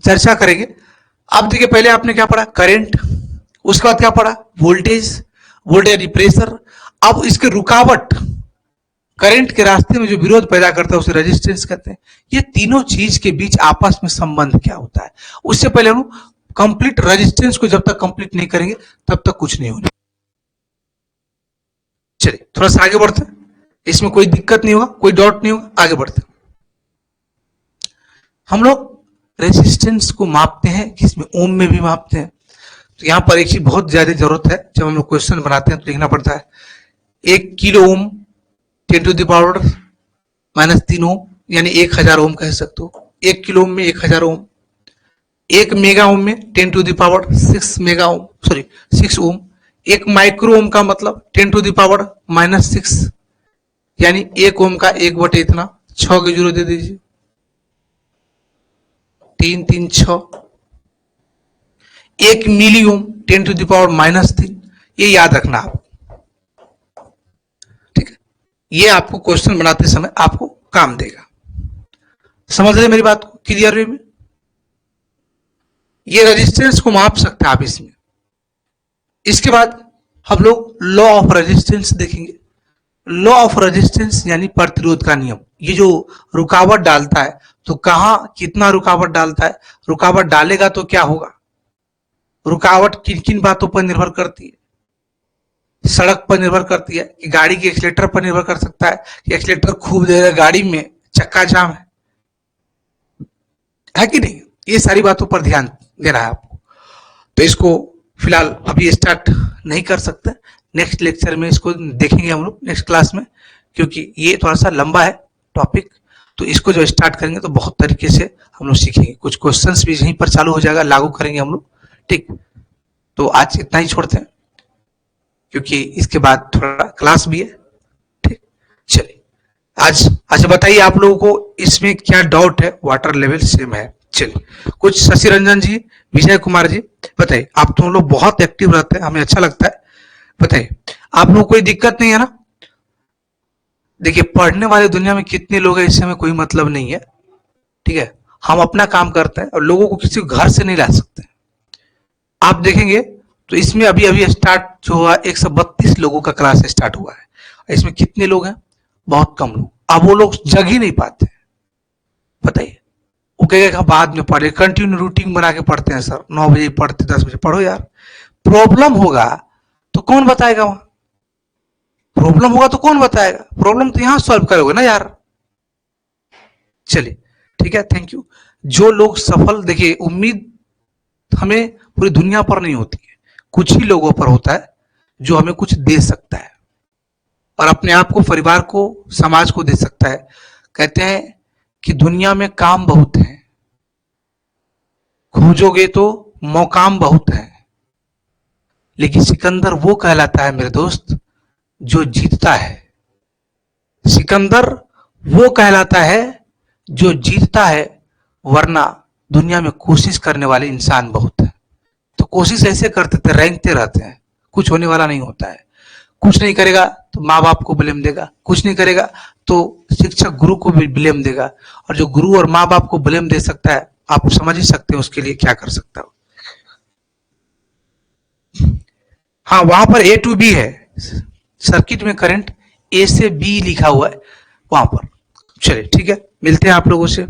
चर्चा करेंगे। अब देखिए, पहले आपने क्या पढ़ा, करंट, उसके बाद क्या पढ़ा, वोल्टेज, वोल्टेज यानी प्रेशर। अब इसके रुकावट, करंट के रास्ते में जो विरोध पैदा करता है उसे रेजिस्टेंस कहते हैं। ये तीनों चीज के बीच आपस में संबंध क्या होता है, उससे पहले हम कंप्लीट रेजिस्टेंस को जब तक कंप्लीट नहीं करेंगे तब तक कुछ नहीं होने। चलिए थोड़ा सा आगे बढ़ते हैं, इसमें कोई दिक्कत नहीं होगा, कोई डाउट नहीं होगा, आगे बढ़ते हैं। हम लोग रेजिस्टेंस को मापते हैं किसमें, ओम में भी मापते हैं। तो यहां पर एक चीज बहुत ज्यादा जरूरत है, जब हम लोग क्वेश्चन बनाते हैं तो लिखना पड़ता है 1 kilo ohm 10 to the power -3 ohm, यानी 1000 ओम कह सकते हो। 1 किलो ओम में 1000 ओम। 1 मेगा ओम में 10 to the power 6 mega ohm, sorry 6 ohm. 1 micro ohm का मतलब 10 टू द पावर -6, यानी 1 ओम का 1 बटे इतना 6 के जीरो दे दीजिए, 3 3 6। 1 milli ohm 10 to the power -3, ये याद रखना आप, ठीक है। ये आपको क्वेश्चन बनाते समय आपको काम देगा। समझ रहे मेरी बात को, क्लियर वे में। ये रेजिस्टेंस को माप सकते हैं आप इसमें। इसके बाद हम लोग लॉ ऑफ रेजिस्टेंस देखेंगे। लॉ ऑफ रेजिस्टेंस यानी प्रतिरोध का नियम। ये जो रुकावट डालता है तो कहां कितना रुकावट डालता है, रुकावट डालेगा तो क्या होगा, रुकावट किन किन बातों पर निर्भर करती है, सड़क पर निर्भर करती है कि गाड़ी के एक्सीलेटर पर निर्भर कर सकता है कि एक्सीलेटर खूब देगा गाड़ी में, चक्का जाम है कि नहीं। ये सारी बातों पर ध्यान देना है आपको। तो इसको फिलहाल अभी स्टार्ट नहीं कर सकते, नेक्स्ट लेक्चर में इसको देखेंगे हम लोग, नेक्स्ट क्लास में, क्योंकि ये थोड़ा सा लंबा है टॉपिक। तो इसको जो स्टार्ट करेंगे तो बहुत तरीके से हम लोग सीखेंगे, कुछ क्वेश्चंस भी यहीं पर चालू हो जाएगा, लागू करेंगे हम लोग, ठीक। तो आज इतना ही छोड़ते हैं, क्योंकि इसके बाद थोड़ा क्लास भी है, ठीक। चलिए आज अच्छा बताइए आप लोगों को इसमें क्या डाउट है, वाटर लेवल सेम है। चलिए कुछ शशि रंजन जी, विजय कुमार जी बताइए, आप तुम लोग बहुत एक्टिव रहते हैं, हमें अच्छा लगता है, बताइए आप लोग कोई दिक्कत नहीं है ना। देखिए पढ़ने वाले दुनिया में कितने लोग हैं इससे हमें कोई मतलब नहीं है, ठीक है। हम अपना काम करते हैं और लोगों को किसी को घर से नहीं ला सकते। आप देखेंगे तो इसमें अभी अभी स्टार्ट जो हुआ 132 लोगों का क्लास स्टार्ट हुआ है। इसमें कितने लोग हैं, बहुत कम लोग। अब वो लोग जग ही नहीं पाते, बताइए। वो कहेगा बाद में पढ़े, कंटिन्यू रूटीन बना के पढ़ते हैं, सर 9 बजे पढ़ते 10 बजे पढ़ो यार। प्रॉब्लम होगा तो कौन बताएगा, वहां प्रॉब्लम होगा तो कौन बताएगा, प्रॉब्लम तो यहां सॉल्व करोगे ना यार। चलिए ठीक है, थैंक यू। जो लोग सफल, देखिए उम्मीद हमें पूरी दुनिया पर नहीं होती है, कुछ ही लोगों पर होता है जो हमें कुछ दे सकता है और अपने आप को, परिवार को, समाज को दे सकता है। कहते हैं कि दुनिया में काम बहुत है, खोजोगे तो मौकाम बहुत है, लेकिन सिकंदर वो कहलाता है मेरे दोस्त जो जीतता है। सिकंदर वो कहलाता है जो जीतता है, वरना दुनिया में कोशिश करने वाले इंसान बहुत है। तो कोशिश ऐसे करते थे, रेंगते रहते हैं, कुछ होने वाला नहीं होता है। कुछ नहीं करेगा तो माँ बाप को ब्लेम देगा, कुछ नहीं करेगा तो शिक्षक गुरु को भी ब्लेम देगा, और जो गुरु और माँ बाप को ब्लेम दे सकता है, आप समझ ही सकते हैं उसके लिए क्या कर सकता हो। हाँ वहां पर A to B है, सर्किट में करंट A से B लिखा हुआ है वहां पर। चलिए ठीक है, मिलते हैं आप लोगों से।